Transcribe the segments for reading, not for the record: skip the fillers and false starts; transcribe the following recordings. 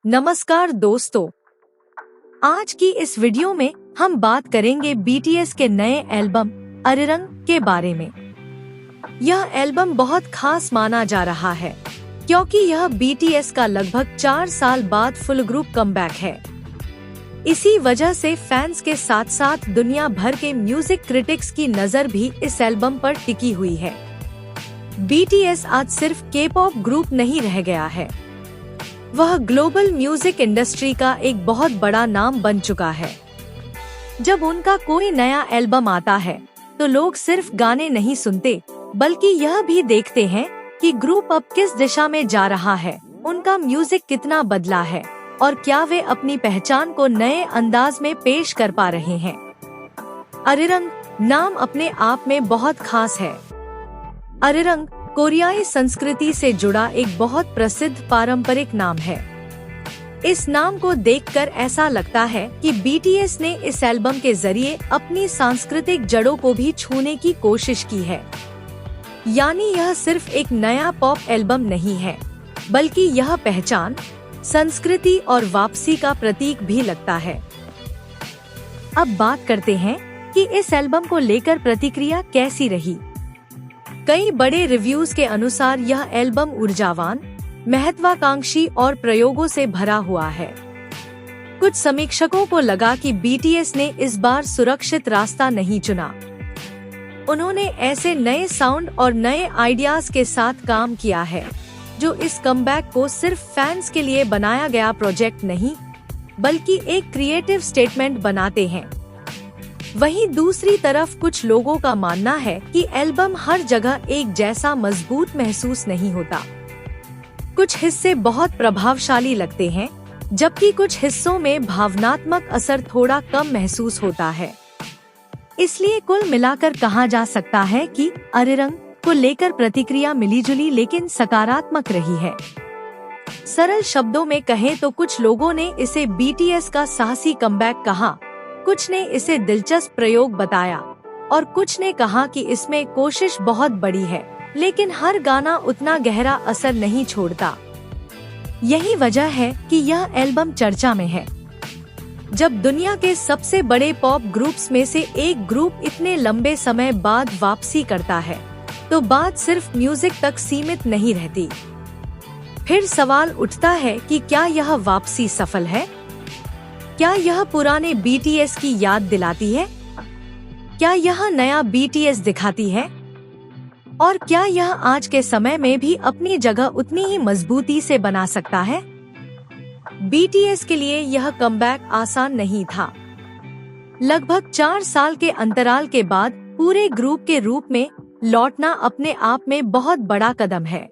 नमस्कार दोस्तों, आज की इस वीडियो में हम बात करेंगे बीटीएस के नए एल्बम अरिरंग के बारे में। यह एल्बम बहुत खास माना जा रहा है क्योंकि यह बीटीएस का लगभग 4 साल बाद फुल ग्रुप कमबैक है। इसी वजह से फैंस के साथ साथ दुनिया भर के म्यूजिक क्रिटिक्स की नजर भी इस एल्बम पर टिकी हुई है। बीटीएस आज सिर्फ के-पॉप ग्रुप नहीं रह गया है, वह ग्लोबल म्यूजिक इंडस्ट्री का एक बहुत बड़ा नाम बन चुका है। जब उनका कोई नया एल्बम आता है तो लोग सिर्फ गाने नहीं सुनते बल्कि यह भी देखते हैं कि ग्रुप अब किस दिशा में जा रहा है, उनका म्यूजिक कितना बदला है और क्या वे अपनी पहचान को नए अंदाज में पेश कर पा रहे हैं। अरिरंग नाम अपने आप में बहुत खास है। अरिरंग कोरियाई संस्कृति से जुड़ा एक बहुत प्रसिद्ध पारंपरिक नाम है। इस नाम को देखकर ऐसा लगता है कि बीटीएस ने इस एल्बम के जरिए अपनी सांस्कृतिक जड़ों को भी छूने की कोशिश की है। यानी यह सिर्फ एक नया पॉप एल्बम नहीं है बल्कि यह पहचान, संस्कृति और वापसी का प्रतीक भी लगता है। अब बात करते हैं कि इस एल्बम को लेकर प्रतिक्रिया कैसी रही। कई बड़े रिव्यूज के अनुसार यह एल्बम ऊर्जावान, महत्वाकांक्षी और प्रयोगों से भरा हुआ है। कुछ समीक्षकों को लगा कि बीटीएस ने इस बार सुरक्षित रास्ता नहीं चुना। उन्होंने ऐसे नए साउंड और नए आइडियाज के साथ काम किया है जो इस कमबैक को सिर्फ फैंस के लिए बनाया गया प्रोजेक्ट नहीं बल्कि एक क्रिएटिव स्टेटमेंट बनाते हैं। वहीं दूसरी तरफ कुछ लोगों का मानना है कि एल्बम हर जगह एक जैसा मजबूत महसूस नहीं होता। कुछ हिस्से बहुत प्रभावशाली लगते हैं जबकि कुछ हिस्सों में भावनात्मक असर थोड़ा कम महसूस होता है। इसलिए कुल मिलाकर कहा जा सकता है कि अरिरंग को लेकर प्रतिक्रिया मिलीजुली लेकिन सकारात्मक रही है। सरल शब्दों में कहें तो कुछ लोगों ने इसे बीटीएस का साहसी कमबैक कहा, कुछ ने इसे दिलचस्प प्रयोग बताया और कुछ ने कहा कि इसमें कोशिश बहुत बड़ी है लेकिन हर गाना उतना गहरा असर नहीं छोड़ता। यही वजह है कि यह एल्बम चर्चा में है। जब दुनिया के सबसे बड़े पॉप ग्रुप्स में से एक ग्रुप इतने लंबे समय बाद वापसी करता है तो बात सिर्फ म्यूजिक तक सीमित नहीं रहती। फिर सवाल उठता है कि क्या यह वापसी सफल है? क्या यह पुराने बीटीएस की याद दिलाती है? क्या यह नया बीटीएस दिखाती है? और क्या यह आज के समय में भी अपनी जगह उतनी ही मजबूती से बना सकता है? बीटीएस के लिए यह कमबैक आसान नहीं था। लगभग 4 साल के अंतराल के बाद पूरे ग्रुप के रूप में लौटना अपने आप में बहुत बड़ा कदम है।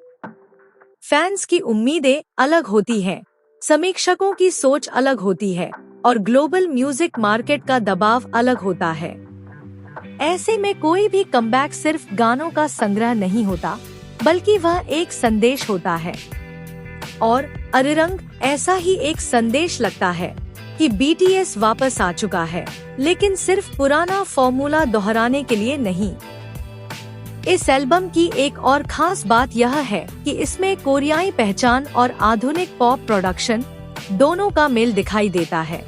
फैंस की उम्मीदें अलग होती हैं, समीक्षकों की सोच अलग होती है और ग्लोबल म्यूजिक मार्केट का दबाव अलग होता है। ऐसे में कोई भी कमबैक सिर्फ गानों का संग्रह नहीं होता बल्कि वह एक संदेश होता है। और अरिरंग ऐसा ही एक संदेश लगता है कि बीटीएस वापस आ चुका है लेकिन सिर्फ पुराना फॉर्मूला दोहराने के लिए नहीं। इस एल्बम की एक और खास बात यह है कि इसमें कोरियाई पहचान और आधुनिक पॉप प्रोडक्शन दोनों का मेल दिखाई देता है।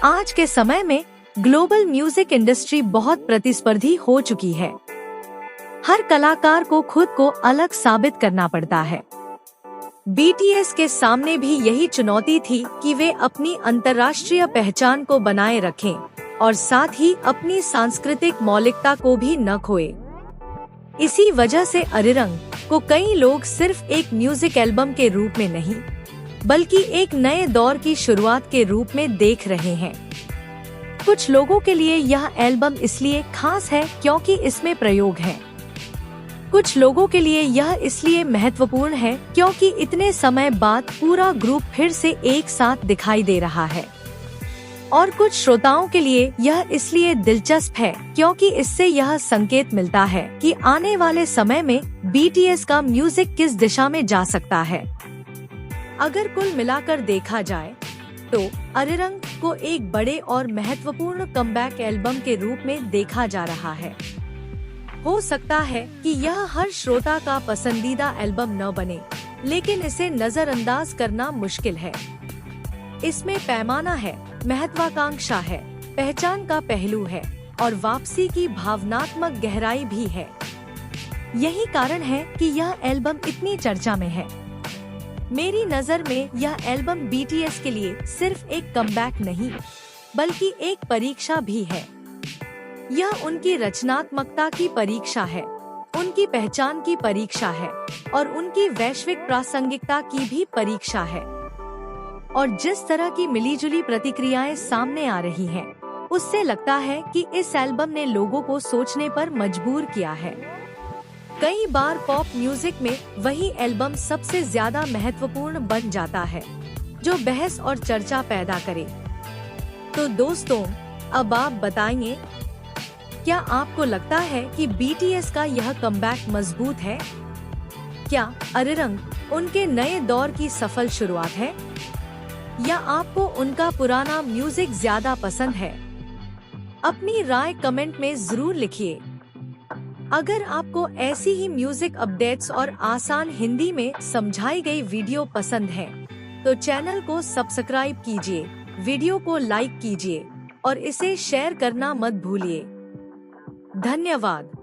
आज के समय में ग्लोबल म्यूजिक इंडस्ट्री बहुत प्रतिस्पर्धी हो चुकी है। हर कलाकार को खुद को अलग साबित करना पड़ता है। बीटीएस के सामने भी यही चुनौती थी कि वे अपनी अंतर्राष्ट्रीय पहचान को बनाए रखें और साथ ही अपनी सांस्कृतिक मौलिकता को भी न खोए। इसी वजह से अरिरंग को कई लोग सिर्फ एक म्यूजिक एल्बम के रूप में नहीं बल्कि एक नए दौर की शुरुआत के रूप में देख रहे हैं। कुछ लोगों के लिए यह एल्बम इसलिए खास है क्योंकि इसमें प्रयोग हैं। कुछ लोगों के लिए यह इसलिए महत्वपूर्ण है क्योंकि इतने समय बाद पूरा ग्रुप फिर से एक साथ दिखाई दे रहा है। और कुछ श्रोताओं के लिए यह इसलिए दिलचस्प है क्योंकि इससे यह संकेत मिलता है कि आने वाले समय में बीटीएस का म्यूजिक किस दिशा में जा सकता है। अगर कुल मिलाकर देखा जाए तो अरिरंग को एक बड़े और महत्वपूर्ण कमबैक एल्बम के रूप में देखा जा रहा है। हो सकता है कि यह हर श्रोता का पसंदीदा एल्बम न बने लेकिन इसे नजरअंदाज करना मुश्किल है। इसमें पैमाना है, महत्वाकांक्षा है, पहचान का पहलू है और वापसी की भावनात्मक गहराई भी है। यही कारण है कि यह एल्बम इतनी चर्चा में है। मेरी नजर में यह एल्बम बीटीएस के लिए सिर्फ एक कमबैक नहीं, बल्कि एक परीक्षा भी है। यह उनकी रचनात्मकता की परीक्षा है, उनकी पहचान की परीक्षा है और उनकी वैश्विक प्रासंगिकता की भी परीक्षा है। और जिस तरह की मिलीजुली प्रतिक्रियाएं सामने आ रही हैं, उससे लगता है कि इस एल्बम ने लोगों को सोचने पर मजबूर किया है। कई बार पॉप म्यूजिक में वही एल्बम सबसे ज्यादा महत्वपूर्ण बन जाता है जो बहस और चर्चा पैदा करे। तो दोस्तों, अब आप बताइए, क्या आपको लगता है कि बीटीएस का यह कमबैक मजबूत है? क्या अरिरंग उनके नए दौर की सफल शुरुआत है, या आपको उनका पुराना म्यूजिक ज्यादा पसंद है? अपनी राय कमेंट में जरूर लिखिए। अगर आपको ऐसी ही म्यूजिक अपडेट्स और आसान हिंदी में समझाई गई वीडियो पसंद है, तो चैनल को सब्सक्राइब कीजिए, वीडियो को लाइक कीजिए और इसे शेयर करना मत भूलिए। धन्यवाद।